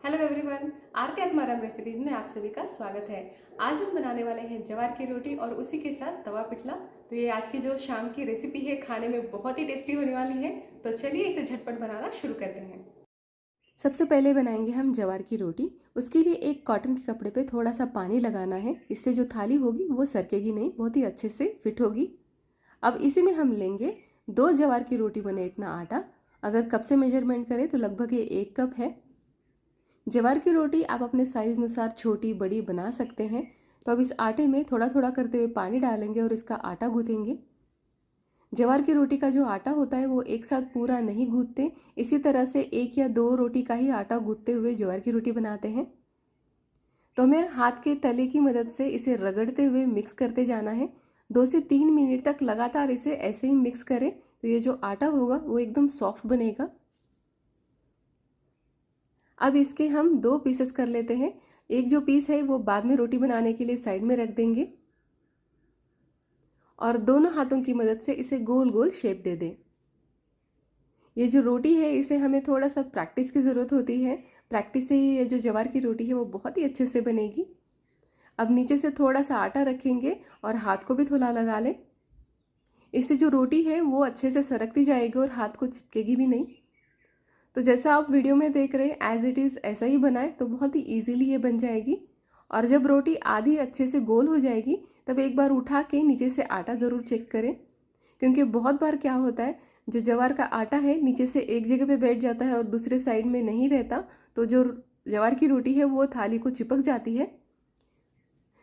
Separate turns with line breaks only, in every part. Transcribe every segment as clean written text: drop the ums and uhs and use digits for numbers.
Hello everyone, आरती Atmaram recipes में आप सभी का स्वागत है। आज हम बनाने वाले हैं ज्वार की रोटी और उसी के साथ तवा पिठला। तो ये आज की जो शाम की रेसिपी है, खाने में बहुत ही टेस्टी होने वाली है। तो चलिए इसे झटपट बनाना शुरू करते हैं। सबसे पहले बनाएंगे हम ज्वार की रोटी। उसके लिए एक कॉटन के कपड़े पे थोड़ा सा पानी लगाना है। इससे जो थाली होगी वो सरकेगी नहीं, बहुत ही अच्छे से फिट होगी। अब इसी में हम लेंगे 2 ज्वार की रोटी बने इतना आटा। अगर कप से मेजरमेंट करें तो लगभग ये 1 कप है। ज्वार की रोटी आप अपने साइज अनुसार छोटी बड़ी बना सकते हैं। तो अब इस आटे में थोड़ा थोड़ा करते हुए पानी डालेंगे और इसका आटा गूंथेंगे। ज्वार की रोटी का जो आटा होता है वो एक साथ पूरा नहीं गूंथते, इसी तरह से 1 या 2 रोटी का ही आटा गूंथते हुए ज्वार की रोटी बनाते हैं। तो हमें हाथ के तले की मदद से इसे रगड़ते हुए मिक्स करते जाना है। 2 से 3 मिनट तक लगातार इसे ऐसे ही मिक्स करें, तो ये जो आटा होगा वो एकदम सॉफ्ट बनेगा। अब इसके हम 2 पीसेस कर लेते हैं। एक जो पीस है वो बाद में रोटी बनाने के लिए साइड में रख देंगे और दोनों हाथों की मदद से इसे गोल गोल शेप दे दें। ये जो रोटी है इसे हमें थोड़ा सा प्रैक्टिस की ज़रूरत होती है। प्रैक्टिस से ही ये जो ज्वार की रोटी है वो बहुत ही अच्छे से बनेगी। अब नीचे से थोड़ा सा आटा रखेंगे और हाथ को भी थोड़ा लगा लें। इससे जो रोटी है वो अच्छे से सरकती जाएगी और हाथ को चिपकेगी भी नहीं। तो जैसा आप वीडियो में देख रहे हैं एज इट इज़ ऐसा ही बनाएं तो बहुत ही इजीली ये बन जाएगी। और जब रोटी आधी अच्छे से गोल हो जाएगी तब एक बार उठा के नीचे से आटा ज़रूर चेक करें, क्योंकि बहुत बार क्या होता है जो ज्वार का आटा है नीचे से एक जगह पे बैठ जाता है और दूसरे साइड में नहीं रहता, तो जो ज्वार की रोटी है वो थाली को चिपक जाती है।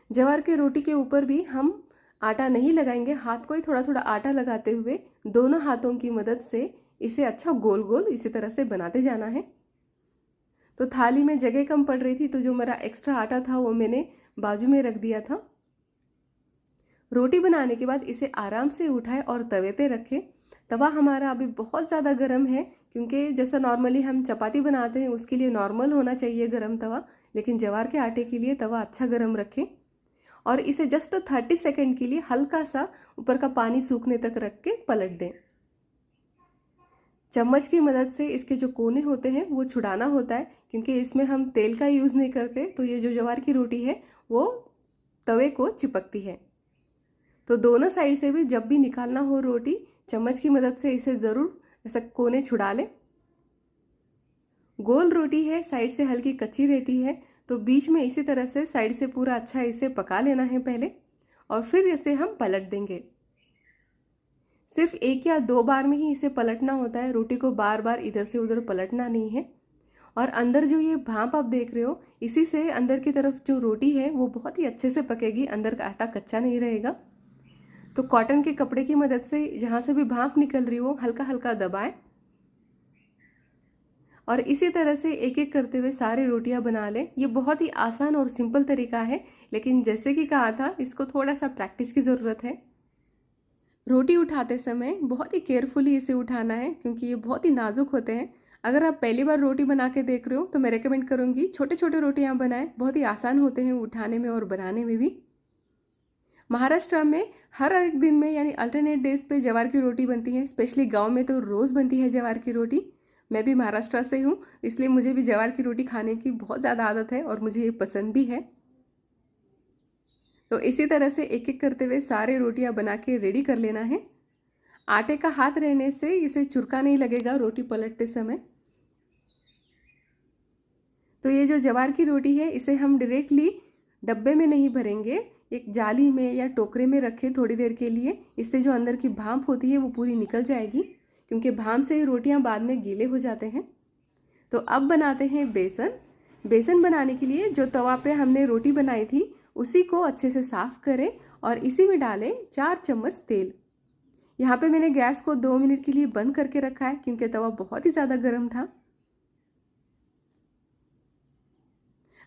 ज्वार की रोटी के ऊपर भी हम आटा नहीं लगाएंगे, हाथ को ही थोड़ा थोड़ा आटा लगाते हुए दोनों हाथों की मदद से इसे अच्छा गोल गोल इसी तरह से बनाते जाना है। तो थाली में जगह कम पड़ रही थी तो जो मेरा एक्स्ट्रा आटा था वो मैंने बाजू में रख दिया था। रोटी बनाने के बाद इसे आराम से उठाएं और तवे पे रखें। तवा हमारा अभी बहुत ज़्यादा गर्म है, क्योंकि जैसा नॉर्मली हम चपाती बनाते हैं उसके लिए नॉर्मल होना चाहिए गर्म तवा, लेकिन ज्वार के आटे के लिए तवा अच्छा गर्म रखें। और इसे जस्ट 30 सेकेंड के लिए हल्का सा ऊपर का पानी सूखने तक रख के पलट दें। चम्मच की मदद से इसके जो कोने होते हैं वो छुड़ाना होता है, क्योंकि इसमें हम तेल का यूज़ नहीं करते, तो ये जो ज्वार की रोटी है वो तवे को चिपकती है। तो दोनों साइड से भी जब भी निकालना हो रोटी, चम्मच की मदद से इसे ज़रूर ऐसा कोने छुड़ा लें। गोल रोटी है, साइड से हल्की कच्ची रहती है, तो बीच में इसी तरह से साइड से पूरा अच्छा इसे पका लेना है पहले, और फिर इसे हम पलट देंगे। सिर्फ 1 या 2 बार में ही इसे पलटना होता है, रोटी को बार बार इधर से उधर पलटना नहीं है। और अंदर जो ये भाप आप देख रहे हो, इसी से अंदर की तरफ जो रोटी है वो बहुत ही अच्छे से पकेगी, अंदर का आटा कच्चा नहीं रहेगा। तो कॉटन के कपड़े की मदद से जहाँ से भी भाप निकल रही हो हल्का हल्का दबाएं और इसी तरह से एक एक करते हुए सारी रोटियां बना लें। ये बहुत ही आसान और सिंपल तरीका है, लेकिन जैसे कि कहा था इसको थोड़ा सा प्रैक्टिस की ज़रूरत है। रोटी उठाते समय बहुत ही केयरफुली इसे उठाना है, क्योंकि ये बहुत ही नाजुक होते हैं। अगर आप पहली बार रोटी बना के देख रहे हो तो मैं रेकमेंड करूँगी छोटे छोटे रोटियां बनाएं, बहुत ही आसान होते हैं उठाने में और बनाने में भी। महाराष्ट्र में हर एक दिन में यानी अल्टरनेट डेज पे ज्वार की रोटी बनती है, स्पेशली गांव में तो रोज़ बनती है ज्वार की रोटी। मैं भी महाराष्ट्र से हूँ, इसलिए मुझे भी ज्वार की रोटी खाने की बहुत ज़्यादा आदत है और मुझे ये पसंद भी है। तो इसी तरह से एक एक करते हुए सारे रोटियां बना के रेडी कर लेना है। आटे का हाथ रहने से इसे चुरका नहीं लगेगा रोटी पलटते समय। तो ये जो ज्वार की रोटी है इसे हम डायरेक्टली डब्बे में नहीं भरेंगे, एक जाली में या टोकरे में रखें थोड़ी देर के लिए। इससे जो अंदर की भाप होती है वो पूरी निकल जाएगी, क्योंकि भाप से ही रोटियां बाद में गीले हो जाते हैं। तो अब बनाते हैं बेसन। बेसन बनाने के लिए जो तवा पे हमने रोटी बनाई थी उसी को अच्छे से साफ़ करें और इसी में डालें 4 चम्मच तेल। यहाँ पे मैंने गैस को 2 मिनट के लिए बंद करके रखा है, क्योंकि तवा बहुत ही ज़्यादा गर्म था।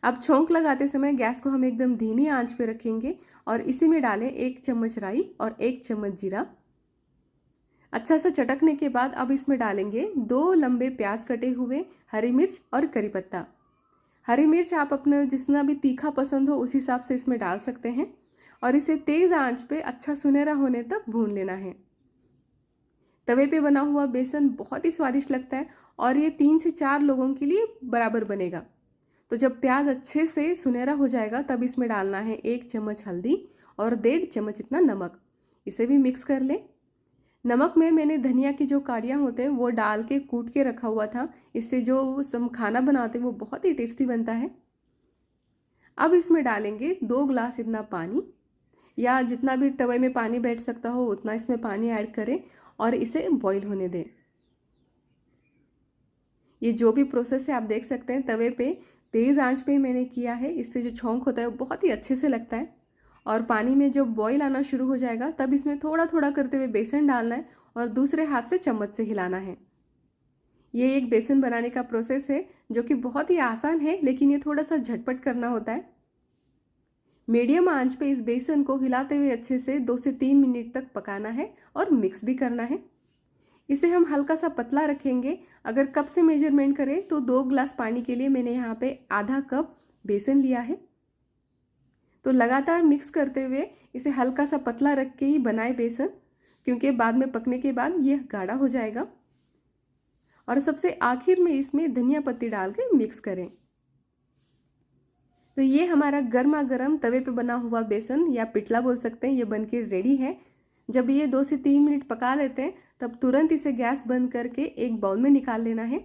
अब छोंक लगाते समय गैस को हम एकदम धीमी आंच पे रखेंगे और इसी में डालें 1 चम्मच राई और 1 चम्मच जीरा। अच्छा सा चटकने के बाद अब इसमें डालेंगे 2 लंबे प्याज कटे हुए, हरी मिर्च और करी पत्ता। हरी मिर्च आप अपना जितना भी तीखा पसंद हो उस हिसाब से इसमें डाल सकते हैं और इसे तेज़ आंच पे अच्छा सुनहरा होने तक भून लेना है। तवे पे बना हुआ बेसन बहुत ही स्वादिष्ट लगता है और ये 3 से 4 लोगों के लिए बराबर बनेगा। तो जब प्याज अच्छे से सुनहरा हो जाएगा तब इसमें डालना है 1 चम्मच हल्दी और 1.5 चम्मच इतना नमक। इसे भी मिक्स कर लें। नमक में मैंने धनिया की जो काड़ियाँ होते हैं वो डाल के कूट के रखा हुआ था, इससे जो हम खाना बनाते हैं वो बहुत ही टेस्टी बनता है। अब इसमें डालेंगे 2 ग्लास इतना पानी, या जितना भी तवे में पानी बैठ सकता हो उतना इसमें पानी ऐड करें और इसे बॉईल होने दें। ये जो भी प्रोसेस है आप देख सकते हैं तवे पे तेज़ आंच पे मैंने किया है, इससे जो छौंक होता है वो बहुत ही अच्छे से लगता है। और पानी में जब बॉईल आना शुरू हो जाएगा तब इसमें थोड़ा थोड़ा करते हुए बेसन डालना है और दूसरे हाथ से चम्मच से हिलाना है। ये एक बेसन बनाने का प्रोसेस है जो कि बहुत ही आसान है, लेकिन ये थोड़ा सा झटपट करना होता है। मीडियम आंच पे इस बेसन को हिलाते हुए अच्छे से 2 से 3 मिनट तक पकाना है और मिक्स भी करना है। इसे हम हल्का सा पतला रखेंगे। अगर कप से मेजरमेंट करें तो 2 ग्लास पानी के लिए मैंने यहाँ पे आधा कप बेसन लिया है। तो लगातार मिक्स करते हुए इसे हल्का सा पतला रख के ही बनाए बेसन, क्योंकि बाद में पकने के बाद यह गाढ़ा हो जाएगा। और सबसे आखिर में इसमें धनिया पत्ती डाल के मिक्स करें। तो ये हमारा गर्मा गर्म तवे पे बना हुआ बेसन या पिठला बोल सकते हैं, ये बनके रेडी है। जब ये 2 से 3 मिनट पका लेते हैं तब तुरंत इसे गैस बंद करके एक बाउल में निकाल लेना है,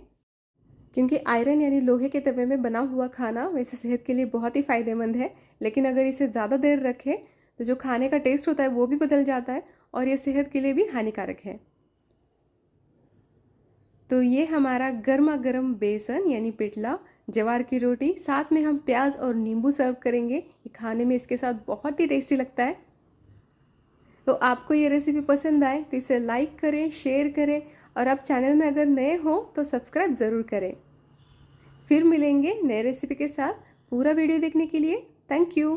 क्योंकि आयरन यानी लोहे के तवे में बना हुआ खाना वैसे सेहत के लिए बहुत ही फ़ायदेमंद है, लेकिन अगर इसे ज़्यादा देर रखें तो जो खाने का टेस्ट होता है वो भी बदल जाता है और ये सेहत के लिए भी हानिकारक है। तो ये हमारा गर्मा गर्म बेसन यानी पिठला, ज्वार की रोटी, साथ में हम प्याज और नींबू सर्व करेंगे। ये खाने में इसके साथ बहुत ही टेस्टी लगता है। तो आपको ये रेसिपी पसंद आए तो इसे लाइक करें, शेयर करें और आप चैनल में अगर नए हो तो सब्सक्राइब ज़रूर करें। फिर मिलेंगे नए रेसिपी के साथ। पूरा वीडियो देखने के लिए थैंक यू।